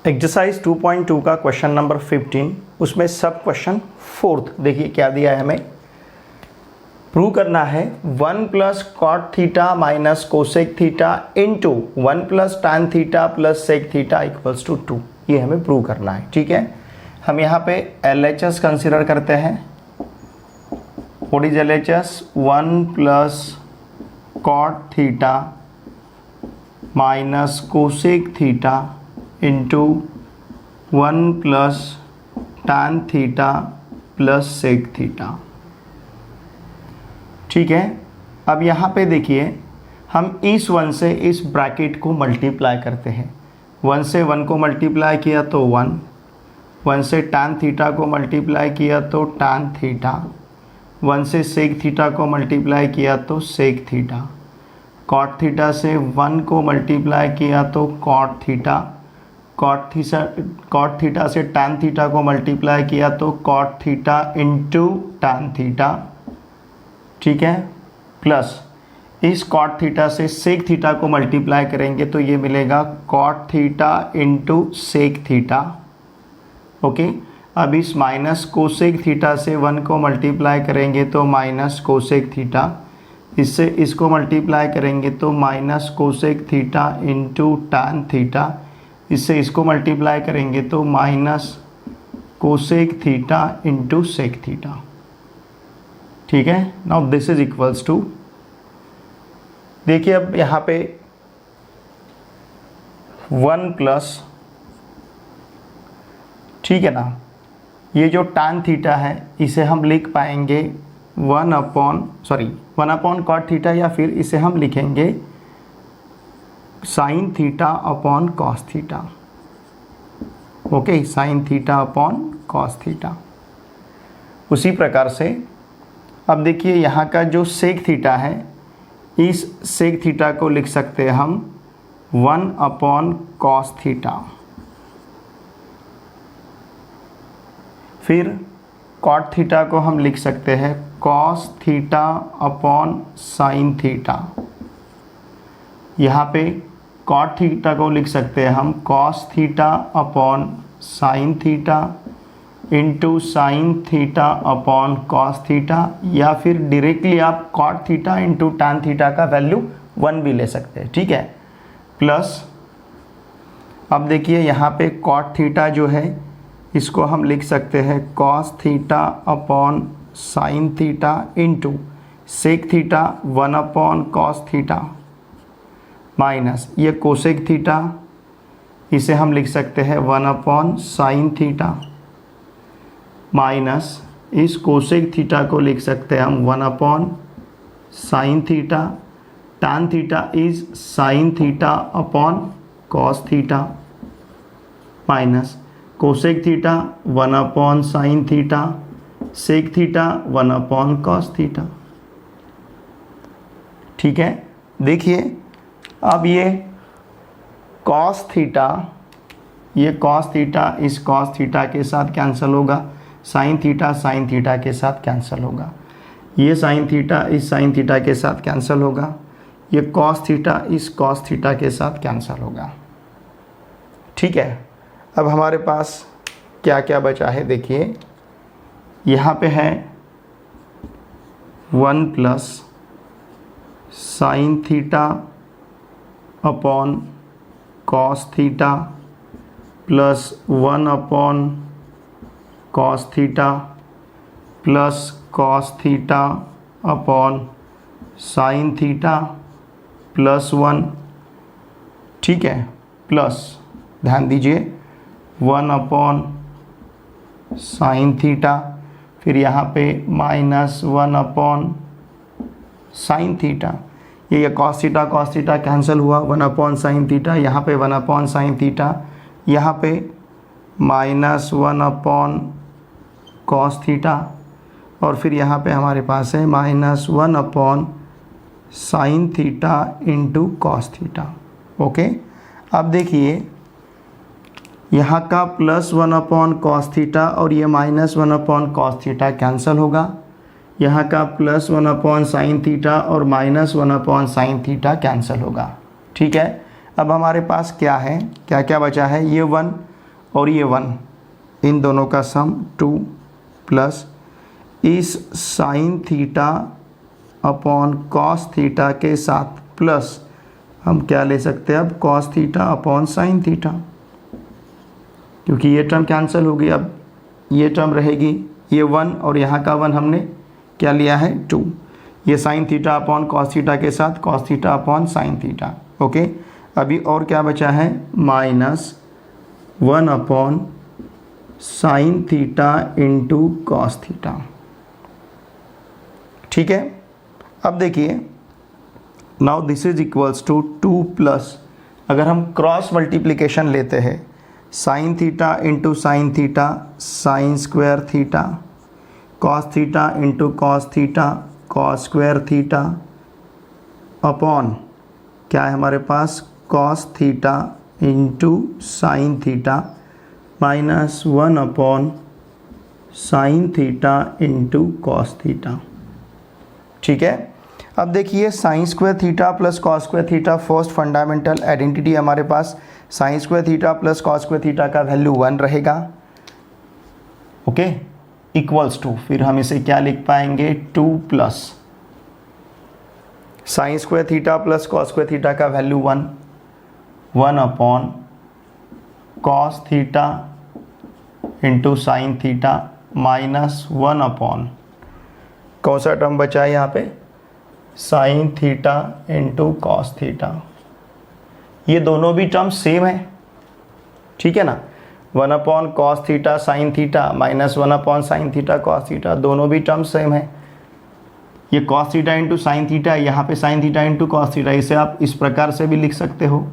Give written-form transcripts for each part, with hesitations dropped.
Exercise 2.2 का question number 15, उसमें सब क्वेश्चन फोर्थ देखिए क्या दिया है हमें। प्रूव करना है 1 plus cot theta minus cosec theta into 1 plus tan theta plus sec theta equals to 2। ये हमें प्रूव करना है। ठीक है, हम यहाँ पे LHS कंसिडर करते हैं। What is LHS? 1 plus cot theta minus cosec theta into 1 plus tan theta plus sec theta. ठीक है, अब यहाँ पे देखिए हम इस 1 से इस ब्रैकेट को मल्टीप्लाई करते हैं। 1 से 1 को मल्टीप्लाई किया तो 1 से टैन थीटा को मल्टीप्लाई किया तो टैन थीटा, 1 से सेक थीटा को मल्टीप्लाई किया तो सेक थीटा, कॉट थीटा से 1 को मल्टीप्लाई किया तो कॉट थीटा, कॉट थीटा से टैन थीटा को मल्टीप्लाई किया तो cot theta into tan theta. ठीक है, प्लस इस कॉट थीटा से सेक थीटा को मल्टीप्लाई करेंगे तो ये मिलेगा cot theta into sec theta. Okay, अब इस माइनस कोसेक थीटा से 1 को मल्टीप्लाई करेंगे तो माइनस कोसेक थीटा, इससे इसको मल्टीप्लाई करेंगे तो minus cosec theta into tan theta, इससे इसको मल्टीप्लाई करेंगे तो minus cosec theta into sec theta. ठीक है, now this is equals to, देखिए अब यहाँ पे 1 प्लस, ठीक है ना, ये जो टैन थीटा है इसे हम लिख पाएंगे 1 अपॉन कॉट थीटा, या फिर इसे हम लिखेंगे sign theta upon cos theta. Okay, sign theta upon cos theta. उसी प्रकार से अब देखिए यहाँ का जो सेक थीटा है, इस सेक थीटा को लिख सकते हैं हम 1 अपॉन कॉस थीटा। फिर कॉट थीटा को हम लिख सकते हैं cos theta upon sine theta. यहाँ पे कॉट थीटा को लिख सकते हैं हम cos theta upon sine theta into sine theta upon cos theta, या फिर डायरेक्टली आप cot theta into tan theta का वैल्यू 1 भी ले सकते हैं। ठीक है, प्लस अब देखिए यहाँ पे कॉट थीटा जो है इसको हम लिख सकते हैं cos theta upon sine theta into sec theta 1 upon cos theta, minus ये कोसेक थीटा, इसे हम लिख सकते हैं 1 अपॉन साइन थीटा, माइनस इस कोसेक थीटा को लिख सकते हैं हम 1 upon sine theta. Tan theta is sine theta upon cos theta, minus cosec theta 1 upon sine theta, sec theta 1 upon cos theta. ठीक है, देखिए अब ये कॉस थीटा, ये कॉस थीटा इस कॉस थीटा के साथ कैंसिल होगा, साइन थीटा के साथ कैंसिल होगा, ये साइन थीटा इस साइन थीटा के साथ कैंसिल होगा, ये कॉस थीटा इस कॉस थीटा के साथ कैंसिल होगा। ठीक है, अब हमारे पास क्या क्या बचा है देखिए, यहाँ पे है 1 plus sign theta upon cos theta plus 1 upon cos theta plus cos theta upon sine theta plus 1। ठीक है, प्लस ध्यान दीजिए 1 अपॉन साइन थीटा, फिर यहाँ पे माइनस 1 अपॉन साइन थीटा, ये कॉस थीटा कैंसिल हुआ, 1 अपॉन साइन थीटा, यहाँ पे 1 अपॉन साइन थीटा, यहाँ पे माइनस 1 अपॉन कॉस थीटा, और फिर यहाँ पे हमारे पास है minus 1 upon sine theta into cos theta. Okay, अब देखिए यहाँ का प्लस 1 अपॉन कॉस थीटा और ये minus 1 upon cos theta cancel होगा, यहाँ का प्लस 1 अपॉन साइन थीटा और minus 1 upon sine theta cancel होगा। ठीक है, अब हमारे पास क्या है, क्या क्या बचा है, ये 1 और ये 1, इन दोनों का सम 2 प्लस इस sign theta upon cos theta के साथ प्लस हम क्या ले सकते हैं अब cos theta upon sine theta, क्योंकि ये टर्म कैंसिल होगी, अब ये टर्म रहेगी, ये 1 और यहाँ का 1 हमने क्या लिया है 2, ये sine theta upon cos theta के साथ cos theta upon sine theta. Okay, अभी और क्या बचा है -1 upon sine theta into cos theta. ठीक है, अब देखिए now this is equals to 2 plus, अगर हम क्रॉस मल्टीप्लिकेशन लेते हैं sine theta into sine theta sine square theta, cos theta into cos theta cos square theta upon क्या है हमारे पास cos theta into sine theta -1 upon sine theta into cos theta. ठीक है, अब देखिए sine square theta plus cos square theta, first fundamental identity हमारे पास sine square theta plus cos square theta का वैल्यू 1 रहेगा। ओके, इक्वल्स टू, फिर हम इसे क्या लिख पाएंगे 2 plus sine square theta plus cos square theta का value 1 upon cos theta into sine theta -1 upon कौन सा टर्म बचा है यहाँ पे sine theta into cos theta. ये दोनों भी टर्म सेम है, ठीक है ना, 1 upon cos theta sine theta -1 upon sine theta cos theta, दोनों भी टर्म सेम है। ये cos theta into sine theta, यहाँ पे sine theta into cos theta, इसे आप इस प्रकार से भी लिख सकते हो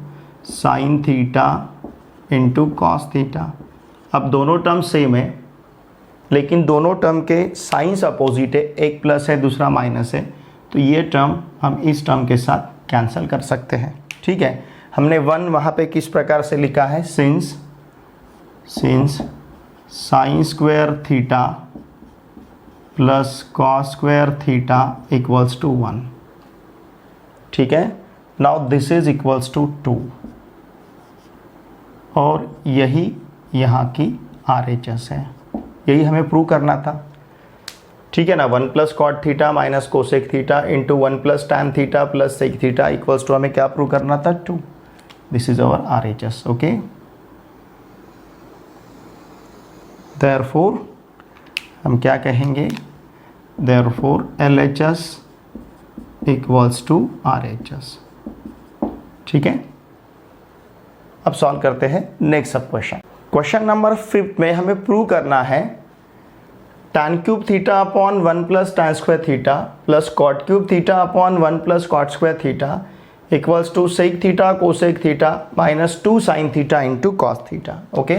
sign theta into cos theta. अब दोनों टर्म सेम है, लेकिन दोनों टर्म के साइंस अपोजिट है, एक प्लस है दूसरा माइनस है, तो ये टर्म हम इस टर्म के साथ कैंसिल कर सकते हैं। ठीक है, हमने 1 वहाँ पे किस प्रकार से लिखा है since sine square theta plus cos square theta equals to 1। ठीक है, now this is equals to 2 और यही यहाँ की RHS है, यही हमें प्रूव करना था। ठीक है ना, 1 plus cot theta minus cosec theta into 1 plus tan theta plus sec theta equals to हमें क्या प्रूव करना था 2। This is our RHS। Okay, therefore हम क्या कहेंगे, therefore LHS equals to RHS। ठीक है, अब सॉल्व करते हैं नेक्स्ट सब क्वेश्चन। क्वेश्चन नंबर 5 में हमें प्रूव करना है tan cube theta upon 1 plus tan square theta plus cot cube theta upon 1 plus cot square theta equals to sec theta cosec theta -2 sine theta into cos theta. Okay,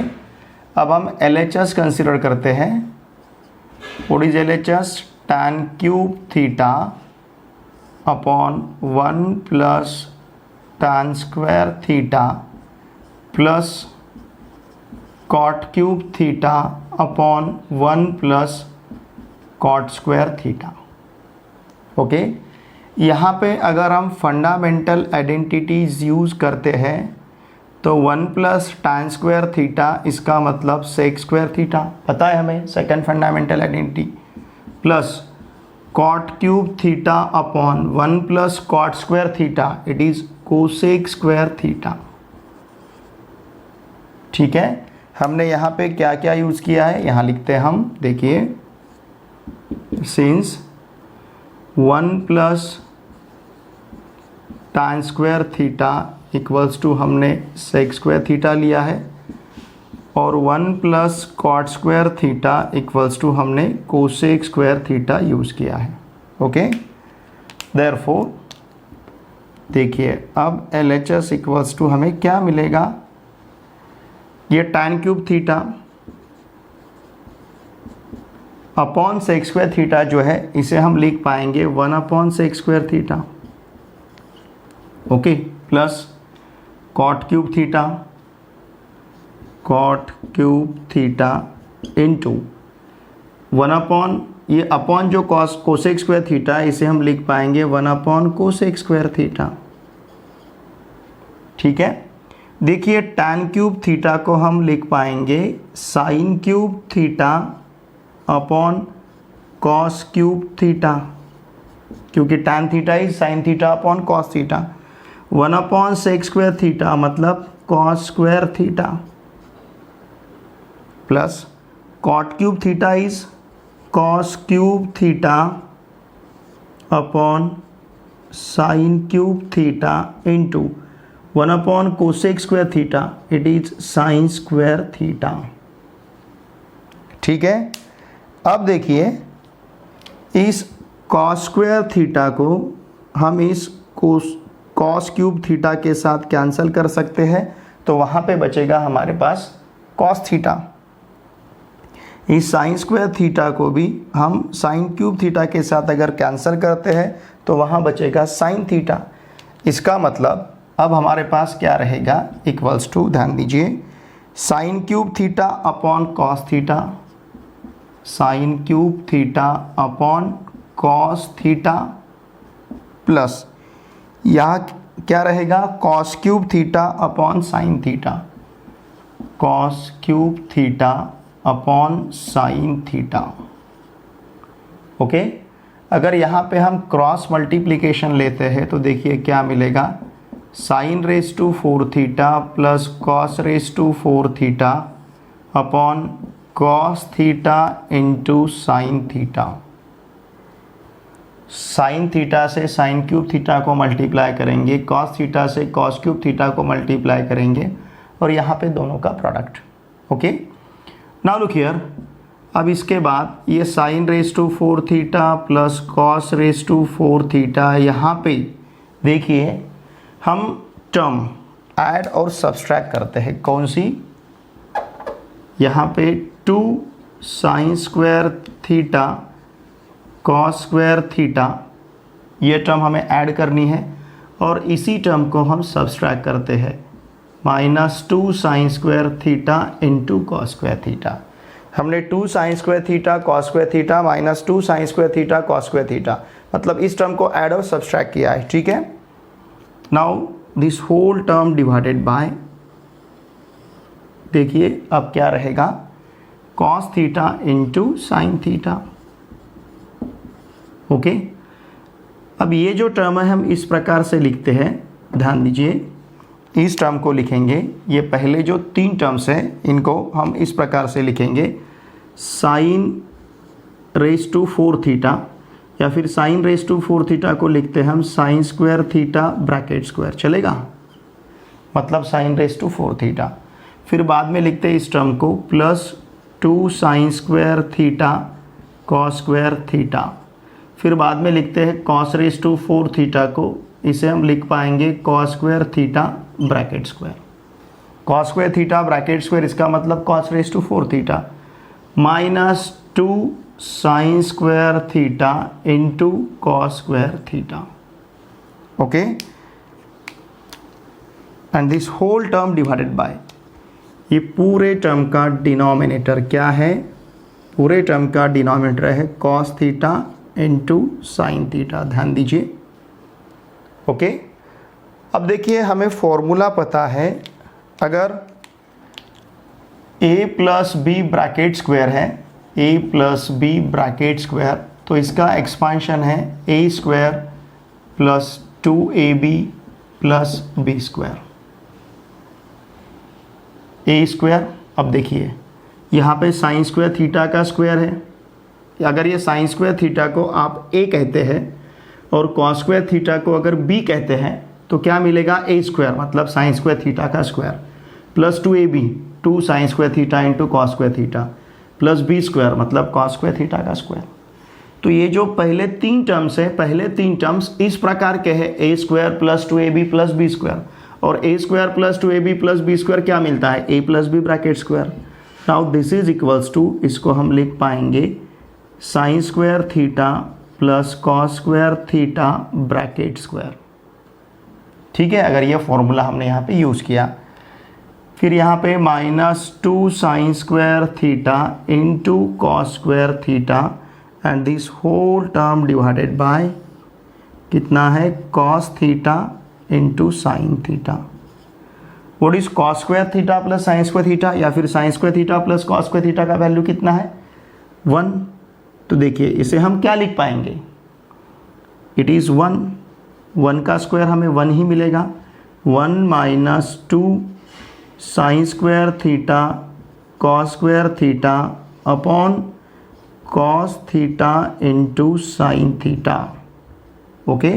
अब हम LHS consider करते हैं। What is LHS? tan cube theta upon 1 plus tan square theta plus cot cube theta upon 1 plus cot square theta. Okay, यहाँ पे अगर हम fundamental identities use करते हैं तो 1 प्लस tan स्क्वायर थीटा, इसका मतलब सेक स्क्वायर थीटा पता है हमें, second fundamental identity, plus cot cube theta upon 1 plus cot square theta, it is cosec square theta. ठीक है, हमने यहाँ पे क्या क्या यूज़ किया है, यहाँ लिखते हैं हम, देखिए since 1 plus tan square theta equals to हमने सेक स्क्वायर थीटा लिया है और 1 plus cot square theta equals to हमने कोसेक स्क्वायर थीटा यूज़ किया है। ओके, देयरफॉर देखिए अब LHS इक्वल्स टू हमें क्या मिलेगा, ये tan cube theta upon sec square theta जो है इसे हम लिख पाएंगे 1 upon sec square theta. Okay, plus cot cube theta into 1 upon, ये अपॉन जो कोसेक स्क्वायर थीटा इसे हम लिख पाएंगे 1 अपॉन कोसेक स्क्वायर थीटा। ठीक है, देखिए tan क्यूब थीटा को हम लिख पाएंगे sine cube theta upon cos cube theta, क्योंकि tan theta is sine theta upon cos theta. 1/sec square theta मतलब cos square theta plus cot cube theta is cos cube theta upon sine cube theta into 1/cosec square theta, it is sine square theta. ठीक है, अब देखिए इस cos square theta को हम इस cos cube theta के साथ कैंसिल कर सकते हैं, तो वहाँ पे बचेगा हमारे पास कॉस थीटा। इस साइन स्क्वायर थीटा को भी हम साइन क्यूब थीटा के साथ अगर कैंसिल करते हैं तो वहाँ बचेगा साइन थीटा। इसका मतलब अब हमारे पास क्या रहेगा, इक्वल्स टू, ध्यान दीजिए, sign cube theta upon cos theta, sign cube theta upon cos theta plus यहाँ क्या रहेगा, cos cube theta upon sine theta, cos cube theta upon sine theta. Okay, अगर यहाँ पे हम क्रॉस मल्टीप्लिकेशन लेते हैं तो देखिए क्या मिलेगा, sine raise to 4 theta plus cos raise to 4 theta upon cos theta into sine theta. Sine theta से साइन क्यूब थीटा को मल्टीप्लाई करेंगे, कॉस थीटा से कॉस क्यूब थीटा को मल्टीप्लाई करेंगे और यहाँ पे दोनों का product. Okay, now look here, अब इसके बाद ये sine raise to 4 theta plus cos raise to 4 theta, यहाँ पे देखिए हम टर्म ऐड और सब्सट्रैक्ट करते हैं। कौन सी, यहाँ पे 2 sine square theta cos square theta, ये टर्म हमें ऐड करनी है और इसी टर्म को हम सब्सट्रैक्ट करते हैं, -2 sine square theta into cos square theta. हमने 2 sine square theta cos square theta -2 sine square theta cos square theta, मतलब इस टर्म को ऐड और सब्सट्रैक्ट किया है। ठीक है, now this whole term divided by, देखिए अब क्या रहेगा, cos theta into sine theta. Okay, अब ये जो टर्म है हम इस प्रकार से लिखते हैं, ध्यान दीजिए, इस टर्म को लिखेंगे, ये पहले जो 3 टर्म्स हैं इनको हम इस प्रकार से लिखेंगे, साइन रेज टू 4 थीटा, या फिर साइन रेज टू 4 थीटा को लिखते हैं हम sign square theta bracket square, चलेगा, मतलब साइन रेज टू 4 थीटा। फिर बाद में लिखते हैं इस टर्म को +2 sine square theta cos square theta. फिर बाद में लिखते हैं कॉस रेज टू 4 थीटा को, इसे हम लिख पाएंगे cos square theta bracket square. Cos square theta bracket square, इसका मतलब cos raise to 4 theta -2 sine square theta into cos square theta. Okay, and this whole term divided by, ये पूरे term का डिनोमिनेटर क्या है, पूरे टर्म का denominator है cos theta into sine theta, ध्यान दीजिए। ओके, अब देखिए हमें फॉर्मूला पता है, अगर a plus b bracket square है, a plus b bracket square, तो इसका एक्सपांशन है a square plus 2ab plus b square, a square. अब देखिए यहाँ पे साइन स्क्वायर थीटा का स्क्वायर है, अगर ये साइन स्क्वायर थीटा को आप a कहते हैं और कॉस स्क्वायर थीटा को अगर b कहते हैं तो क्या मिलेगा, a स्क्वायर मतलब साइन स्क्वायर थीटा का square plus 2ab 2 sine square theta into cos square theta plus b square मतलब कॉस स्क्वायर थीटा का स्क्वायर। तो ये जो पहले 3 टर्म्स है, पहले 3 टर्म्स इस प्रकार के हैं, a square plus 2ab plus b square, और a square plus 2ab plus b square क्या मिलता है, a plus b bracket square. Now this is equals to, इसको हम लिख पाएंगे sine square theta plus cos square theta bracket square. ठीक है, अगर ये फॉर्मूला हमने यहाँ पे यूज़ किया, फिर यहाँ पे -2 sine square theta into cos square theta, and this whole term divided by कितना है, cos theta into sine theta. What is cos square theta plus sine square theta, या फिर sine square theta plus cos square theta का value कितना है 1। तो देखिए इसे हम क्या लिख पाएंगे, इट इज़ 1 का स्क्वायर हमें 1 ही मिलेगा, 1 minus 2 sine square theta cos square theta upon cos theta into sine theta. Okay,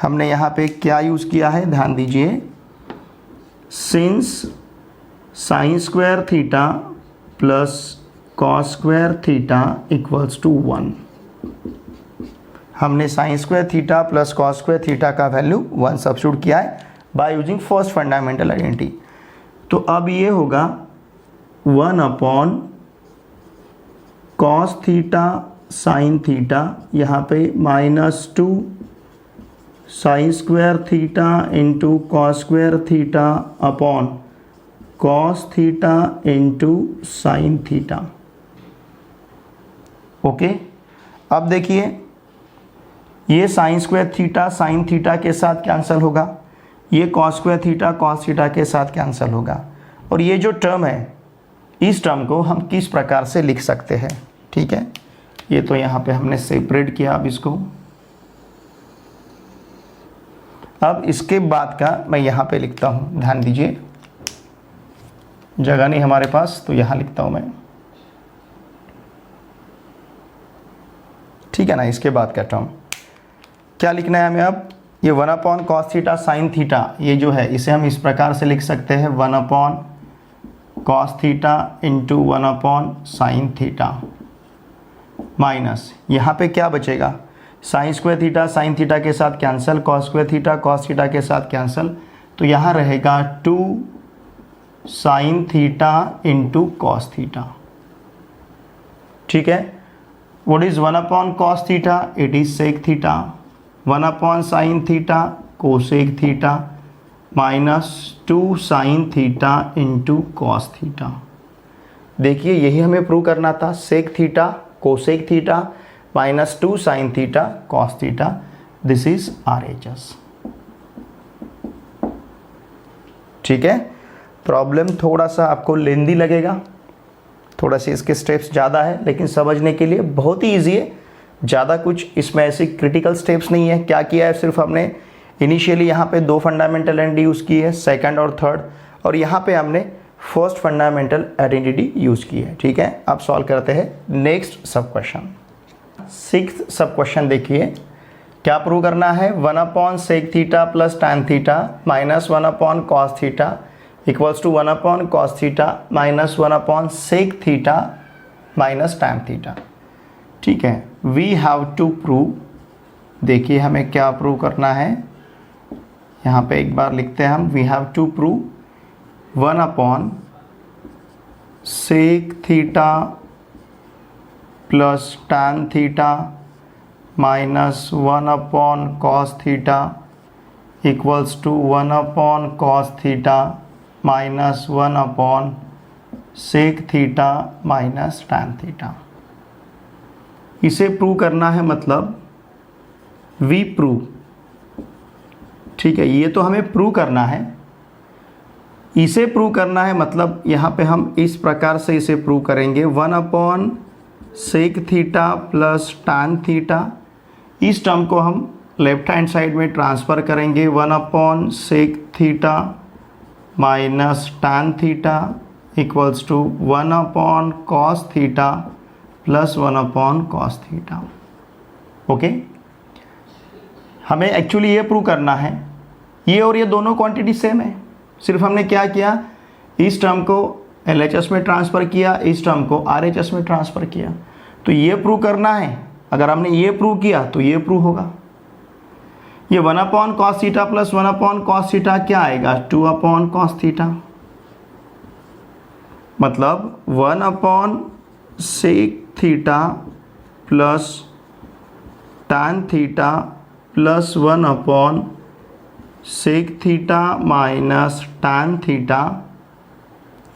हमने यहाँ पे क्या यूज़ किया है, ध्यान दीजिए, since sine square theta plus cos square theta equals to 1, हमने sine square theta plus cos square theta का वैल्यू 1 सब्स्टिट्यूट किया है by using first fundamental identity. तो अब ये होगा 1 upon cos theta sine theta, यहाँ पे -2 sine square theta into cos square theta upon cos theta into sine theta. Okay, अब देखिए ये sign square theta sine theta के साथ कैंसिल होगा, ये cos square theta cos theta के साथ कैंसिल होगा, और ये जो टर्म है इस टर्म को हम किस प्रकार से लिख सकते हैं, ठीक है। ये तो यहाँ पे हमने सेपरेट किया, अब इसको, अब इसके बाद का मैं यहाँ पे लिखता हूँ, ध्यान दीजिए, जगह नहीं हमारे पास तो यहाँ लिखता हूँ मैं, ठीक है ना। इसके बाद का टर्म क्या लिखना है हमें, अब ये 1 upon cos theta sine theta, ये जो है इसे हम इस प्रकार से लिख सकते हैं 1 upon cos theta into 1 upon sine theta, minus यहाँ पे क्या बचेगा, sine square theta sine theta के साथ cancel, cos square theta cos theta के साथ कैंसिल, तो यहाँ रहेगा 2 sine theta into cos theta, ठीक है। What is 1 upon cos theta, it is sec theta, 1 upon sine theta cosec theta, -2 sine theta into cos theta. देखिए यही हमें प्रूव करना था, sec theta cosec theta -2 sine theta cos theta, this is RHS, ठीक है। Problem थोड़ा सा आपको लेंदी लगेगा, थोड़ा सी इसके स्टेप्स ज़्यादा है, लेकिन समझने के लिए बहुत ही ईजी है, ज़्यादा कुछ इसमें ऐसे क्रिटिकल स्टेप्स नहीं है। क्या किया है, सिर्फ हमने इनिशियली यहाँ पे 2 फंडामेंटल आइडेंटिटी यूज़ की है, सेकंड और थर्ड, और यहाँ पे हमने फर्स्ट फंडामेंटल आइडेंटिटी यूज़ की है, ठीक है। अब सॉल्व करते हैं नेक्स्ट सब क्वेश्चन। 6th सब क्वेश्चन देखिए, क्या प्रूव करना है, 1 upon sec theta plus tan theta minus 1 upon cos theta equals to 1 upon cos theta minus 1 upon sec theta minus tan theta, ठीक है। वी हैव टू प्रूव, देखिए हमें क्या प्रूव करना है, यहाँ पे एक बार लिखते हैं हम, we have to prove 1 upon sec theta plus tan theta minus 1 upon cos theta equals to 1 upon cos theta minus 1 upon sec theta minus tan theta. इसे प्रूव करना है, मतलब वी प्रूव, ठीक है। ये तो हमें प्रूव करना है, इसे प्रूव करना है, मतलब यहाँ पे हम इस प्रकार से इसे प्रूव करेंगे, 1 upon sec theta plus tan theta, इस टर्म को हम लेफ्ट हैंड साइड में ट्रांसफ़र करेंगे, 1 upon sec theta minus tan theta equals to 1 upon cos theta plus 1 upon cos theta. Okay, हमें एक्चुअली ये प्रूव करना है, ये और ये दोनों क्वांटिटी सेम है, सिर्फ हमने क्या किया, इस टर्म को LHS में ट्रांसफ़र किया, इस टर्म को RHS में ट्रांसफ़र किया। तो ये प्रूव करना है, अगर हमने ये प्रूव किया तो ये प्रूव होगा। ये 1 upon cos theta plus 1 upon cos theta क्या आएगा, 2 अपॉन कॉस थीटा, मतलब 1 upon sec theta plus tan theta plus 1 upon sec theta minus tan theta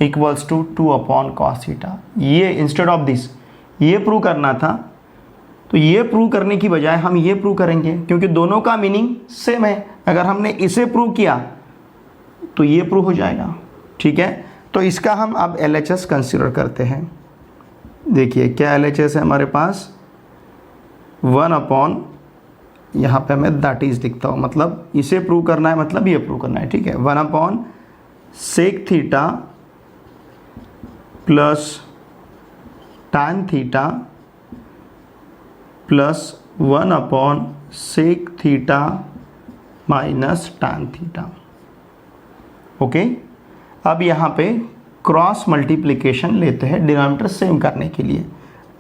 equals to 2 upon cos theta. ये इंस्टेड ऑफ दिस ये prove करना था, तो ये prove करने की बजाय हम ये प्रूव करेंगे, क्योंकि दोनों का मीनिंग सेम है। अगर हमने इसे प्रूव किया तो ये प्रूव हो जाएगा। ठीक है, तो इसका हम अब LHS कंसिडर करते हैं। देखिए क्या LHS है हमारे पास, 1 अपॉन, यहाँ पे मैं दैट इज लिखता हूँ, मतलब इसे प्रूव करना है, मतलब ये प्रूव करना है, ठीक है। 1 upon sec theta plus tan theta plus 1 upon sec theta minus tan theta. Okay, अब यहाँ पे क्रॉस मल्टीप्लिकेशन लेते हैं डिनोमिनेटर सेम करने के लिए।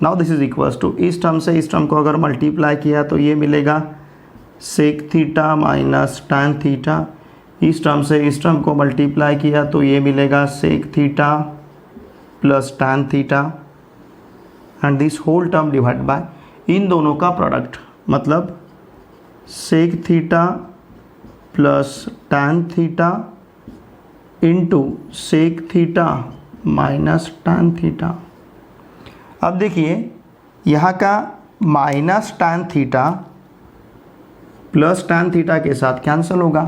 Now this is equals to, इस टर्म से इस टर्म को अगर मल्टीप्लाई किया तो ये मिलेगा sec theta minus tan theta, इस टर्म से इस टर्म को मल्टीप्लाई किया तो ये मिलेगा sec theta plus tan theta, and this whole term divide by इन दोनों का प्रोडक्ट, मतलब sec theta plus tan theta into sec theta minus tan theta. अब देखिए यहाँ का minus tan theta plus tan theta के साथ कैंसिल होगा,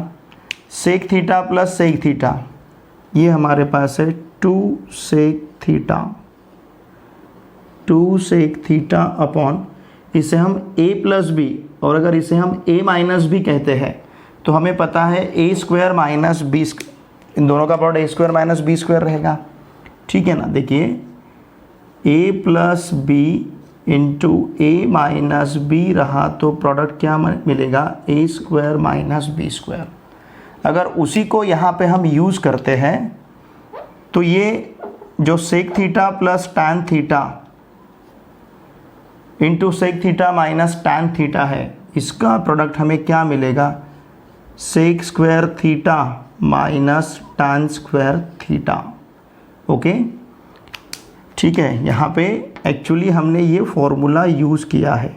sec theta plus sec theta, ये हमारे पास है 2 sec theta, 2 sec theta upon, इसे हम a प्लस बी, और अगर इसे हम a माइनस बी कहते हैं तो हमें पता है a स्क्वायर माइनस बी, इन दोनों का product a square minus b square रहेगा, ठीक है ना। देखिए a plus b into a minus b रहा तो प्रोडक्ट क्या मिलेगा, a square minus b square. अगर उसी को यहाँ पे हम यूज़ करते हैं तो ये जो sec theta plus tan theta into sec theta minus tan theta है, इसका प्रोडक्ट हमें क्या मिलेगा, sec square theta minus tan square theta. Okay, ठीक है, यहाँ पे एक्चुअली हमने ये फॉर्मूला यूज़ किया है,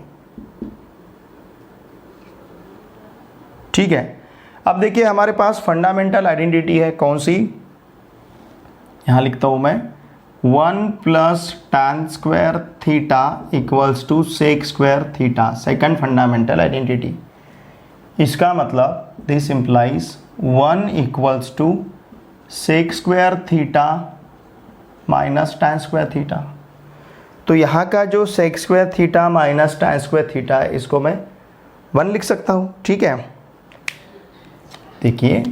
ठीक है। अब देखिए हमारे पास फंडामेंटल आइडेंटिटी है, कौन सी, यहाँ लिखता हूँ मैं, 1 plus tan square theta equals to sec square theta, second fundamental identity. इसका मतलब this implies 1 equals to sec square theta minus tan square theta. तो यहाँ का जो sec square theta minus tan square theta है, इसको मैं 1 लिख सकता हूँ, ठीक है। देखिए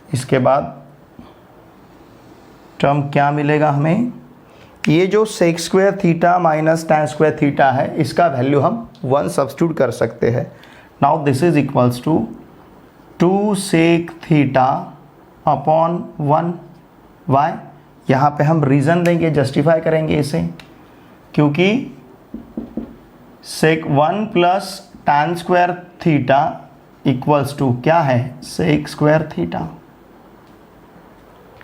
इसके बाद टर्म क्या मिलेगा हमें, ये जो sec square theta minus tan square theta है, इसका वैल्यू हम 1 सब्स्टिट्यूट कर सकते हैं। Now this is equals to 2 sec theta upon 1, why, यहाँ पे हम रीज़न देंगे, जस्टिफाई करेंगे इसे, क्योंकि sec 1 plus tan square theta equals to क्या है, सेक स्क्वायर थीटा,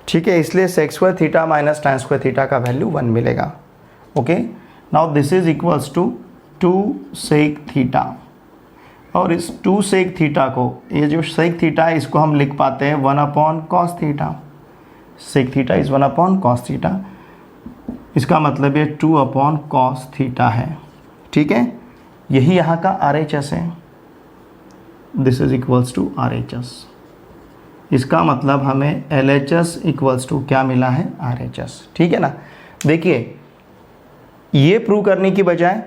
ठीक है। इसलिए sec square theta minus tan square theta का वैल्यू 1 मिलेगा। Okay, now this is equals to 2 sec theta, और इस 2 सेक थीटा को, ये जो सेक थीटा है इसको हम लिख पाते हैं 1 upon cos theta, sec theta is 1 upon cos theta, इसका मतलब ये 2 अपॉन कॉस थीटा है, ठीक है। यही यहाँ का RHS है, this is equals to RHS। इसका मतलब हमें LHS इक्वल्स टू क्या मिला है, RHS, ठीक है ना। देखिए ये प्रूव करने की बजाय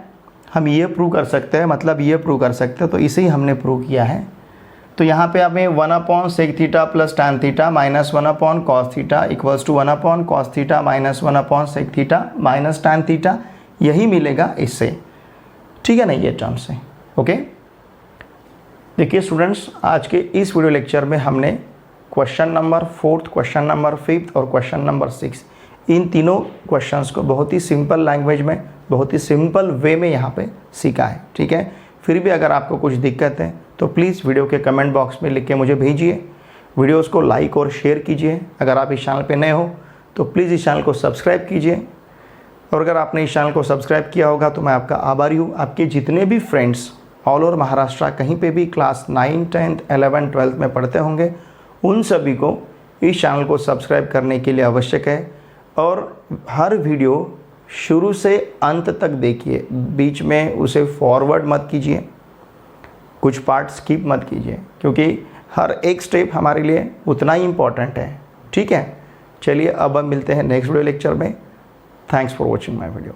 हम ये प्रूव कर सकते हैं, मतलब ये प्रूव कर सकते हैं, तो इसे ही हमने प्रूव किया है। तो यहाँ पे हमें 1 upon sec theta plus tan theta minus 1 upon cos theta equals to 1 upon cos theta minus 1 upon sec theta minus tan theta, यही मिलेगा इससे, ठीक है ना, ये टर्म से। ओके, देखिए स्टूडेंट्स, आज के इस वीडियो लेक्चर में हमने क्वेश्चन नंबर 4, क्वेश्चन नंबर 5 और क्वेश्चन नंबर 6, इन तीनों क्वेश्चंस को बहुत ही सिंपल लैंग्वेज में, बहुत ही सिंपल वे में यहाँ पे सीखा है, ठीक है। फिर भी अगर आपको कुछ दिक्कत है तो प्लीज़ वीडियो के कमेंट बॉक्स में लिख के मुझे भेजिए, वीडियोस को लाइक और शेयर कीजिए। अगर आप इस चैनल पे नए हो तो प्लीज़ इस चैनल को सब्सक्राइब कीजिए, और अगर आपने इस चैनल को सब्सक्राइब किया होगा तो मैं आपका आभारी हूँ। आपके जितने भी फ्रेंड्स ऑल ओवर महाराष्ट्र कहीं पे भी क्लास 9, 10, 11, 12 में पढ़ते होंगे, उन सभी को इस चैनल को सब्सक्राइब करने के लिए आवश्यक है, और हर वीडियो शुरू से अंत तक देखिए, बीच में उसे फॉरवर्ड मत कीजिए, कुछ पार्ट स्किप मत कीजिए, क्योंकि हर एक स्टेप हमारे लिए उतना ही इम्पोर्टेंट है। ठीक है, चलिए अब हम मिलते हैं नेक्स्ट वीडियो लेक्चर में। Thanks for watching my video.